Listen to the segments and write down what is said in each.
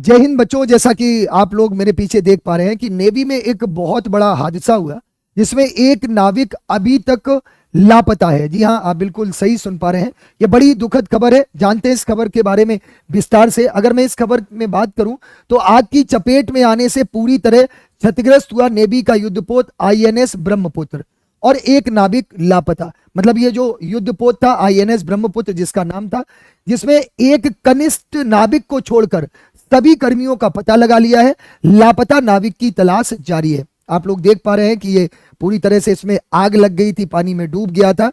जय हिंद बच्चों। जैसा कि आप लोग मेरे पीछे देख पा रहे हैं कि नेवी में एक बहुत बड़ा हादसा हुआ जिसमें एक नाविक अभी तक लापता है। जी हाँ, आप बिल्कुल सही सुन पा रहे हैं। ये बड़ी दुखद खबर है। जानते हैं इस खबर के बारे में विस्तार से। अगर मैं इस खबर में बात करूं तो आग की चपेट में आने से पूरी तरह क्षतिग्रस्त हुआ नेवी का युद्धपोत आईएनएस ब्रह्मपुत्र और एक नाविक लापता। मतलब ये जो युद्धपोत था आईएनएस ब्रह्मपुत्र जिसका नाम था, जिसमें एक कनिष्ठ नाविक को छोड़कर सभी कर्मियों का पता लगा लिया है। लापता नाविक की तलाश जारी है। आप लोग देख पा रहे हैं कि ये पूरी तरह से इसमें आग लग गई थी, पानी में डूब गया था।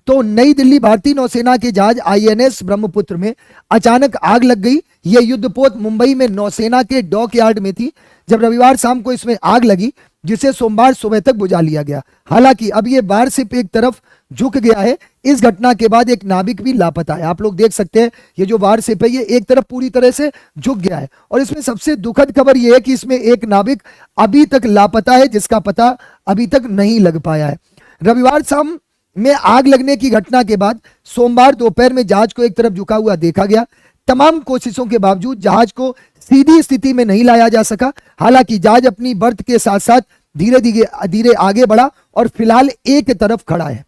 तो नई दिल्ली भारतीय नौसेना के जहाज आईएनएस ब्रह्मपुत्र में अचानक आग लग गई। यह युद्धपोत मुंबई में नौसेना के डॉक यार्ड में थी जब रविवार शाम को इसमें आग लगी, जिसे सोमवार सुबह तक बुझा लिया गया। हालांकि अब यह बार सिर्फ एक तरफ झुक गया है। इस घटना के बाद एक नाविक भी लापता है। आप लोग देख सकते हैं ये जो वार सिप है ये एक तरफ पूरी तरह से झुक गया है। और इसमें सबसे दुखद खबर यह है कि इसमें एक नाविक अभी तक लापता है जिसका पता अभी तक नहीं लग पाया है। रविवार शाम में आग लगने की घटना के बाद सोमवार दोपहर में जहाज को एक तरफ झुका हुआ देखा गया। तमाम कोशिशों के बावजूद जहाज को सीधी स्थिति में नहीं लाया जा सका। हालांकि जहाज अपनी बर्थ के साथ साथ धीरे धीरे आगे बढ़ा और फिलहाल एक तरफ खड़ा है।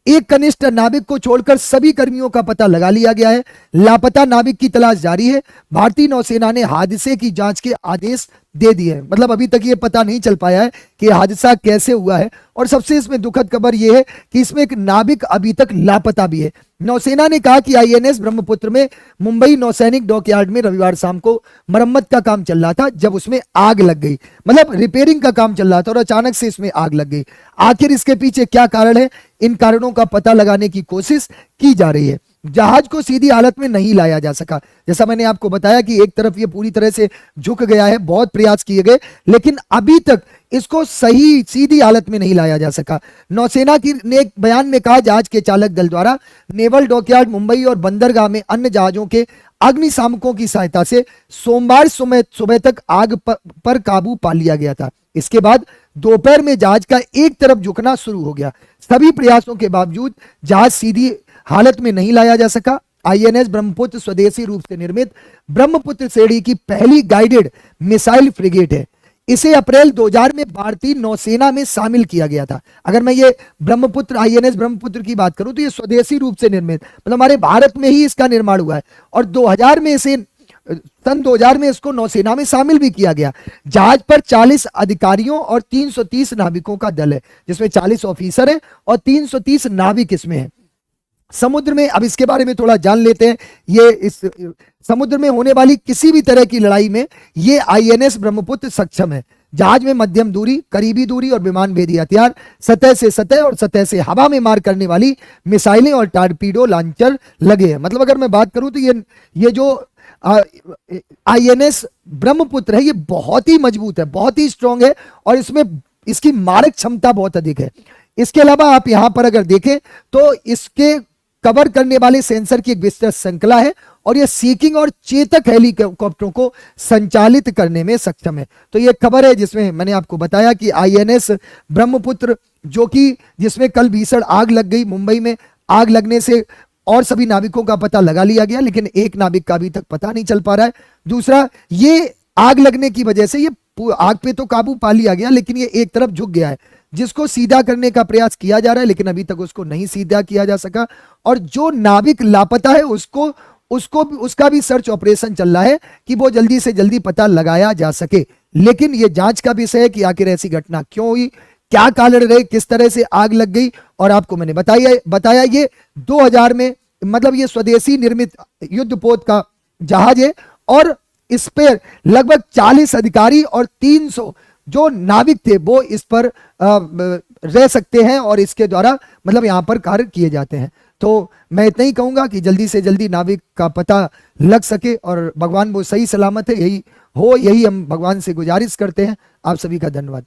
एक कनिष्ठ नाविक को छोड़कर सभी कर्मियों का पता लगा लिया गया है। लापता नाविक की तलाश जारी है। भारतीय नौसेना ने हादसे की जांच के आदेश दे दिए हैं। मतलब अभी तक ये पता नहीं चल पाया है कि हादसा कैसे हुआ है। और सबसे इसमें दुखद खबर यह है कि इसमें एक नाविक अभी तक लापता भी है। नौसेना ने कहा कि आईएनएस ब्रह्मपुत्र में मुंबई नौसैनिक डॉकयार्ड में रविवार शाम को मरम्मत का काम चल रहा था जब उसमें आग लग गई। मतलब रिपेयरिंग का काम चल रहा था और अचानक से इसमें आग लग गई। आखिर इसके पीछे क्या कारण है, इन कारणों का पता लगाने की कोशिश की जा रही है। जहाज को सीधी हालत में नहीं लाया जा सका। जैसा मैंने आपको बताया कि एक तरफ ये पूरी तरह से झुक गया है। बहुत प्रयास किए गए लेकिन अभी तक इसको सही सीधी हालत में नहीं लाया जा सका। नौसेना की ने एक बयान में कहा जहाज के चालक दल द्वारा नेवल डॉकयार्ड मुंबई और बंदरगाह में अन्य जहाजों के अग्निशामकों की सहायता से सोमवार सुबह तक आग पर काबू पा लिया गया था। इसके बाद दोपहर में जहाज का एक तरफ झुकना शुरू हो गया। सभी प्रयासों के बावजूद जहाज सीधी हालत में नहीं लाया जा सका। आईएनएस ब्रह्मपुत्र स्वदेशी रूप से निर्मित ब्रह्मपुत्र श्रेणी की पहली गाइडेड मिसाइल फ्रिगेट है। इसे अप्रैल 2000 में भारतीय नौसेना में शामिल किया गया था। अगर मैं ये ब्रह्मपुत्र आईएनएस ब्रह्मपुत्र की बात करूं तो ये स्वदेशी रूप से निर्मित, मतलब हमारे भारत में ही इसका निर्माण हुआ है। और 2000 में इसे सन 2000 में इसको नौसेना में शामिल भी किया गया। जहाज पर 40 अधिकारियों और 330 नाविकों का दल है, जिसमें 40 ऑफिसर हैं और 330 नाविक इसमें हैं। समुद्र में, अब इसके बारे में थोड़ा जान लेते हैं। ये इस समुद्र में होने वाली किसी भी तरह की लड़ाई में ये आईएनएस ब्रह्मपुत्र सक्षम है। जहाज में मध्यम दूरी, करीबी दूरी और विमान भेदी हथियार, सतह से सतह और सतह से हवा में मार करने वाली मिसाइलें और टारपीडो लॉन्चर लगे हैं। मतलब अगर मैं बात करूं तो ये जो आईएनएस ब्रह्मपुत्र है ये बहुत ही मजबूत है, बहुत ही स्ट्रांग है और इसमें इसकी मारक क्षमता बहुत अधिक है। इसके अलावा आप यहां पर अगर देखें तो इसके कवर करने वाले सेंसर की एक विस्तृत श्रृंखला है और यह सीकिंग और चेतक हेलीकॉप्टरों को संचालित करने में सक्षम है। तो यह खबर है जिसमें मैंने आपको बताया कि आईएनएस ब्रह्मपुत्र जो कि जिसमें कल भीषण आग लग गई, मुंबई में आग लगने से और सभी नाविकों का पता लगा लिया गया लेकिन एक नाविक का अभी तक पता नहीं चल पा रहा है। दूसरा, ये आग लगने की वजह से ये आग पे तो काबू पा लिया गया लेकिन ये एक तरफ झुक गया है, जिसको सीधा करने का प्रयास किया जा रहा है लेकिन अभी तक उसको नहीं सीधा किया जा सका। और जो नाविक लापता है उसका भी सर्च ऑपरेशन चल रहा है कि वो जल्दी से जल्दी पता लगाया जा सके। लेकिन ये जांच का विषय है कि आखिर ऐसी घटना क्यों हुई, क्या कारण रहे, किस तरह से आग लग गई। और आपको मैंने बताया ये 2000 में, मतलब ये स्वदेशी निर्मित युद्धपोत का जहाज है और इस पर लगभग 40 अधिकारी और 300 जो नाविक थे वो इस पर रह सकते हैं और इसके द्वारा मतलब यहां पर कार्य किए जाते हैं। तो मैं इतना ही कहूंगा कि जल्दी से जल्दी नाविक का पता लग सके और भगवान वो सही सलामत है, यही हम भगवान से गुजारिश करते हैं। आप सभी का धन्यवाद।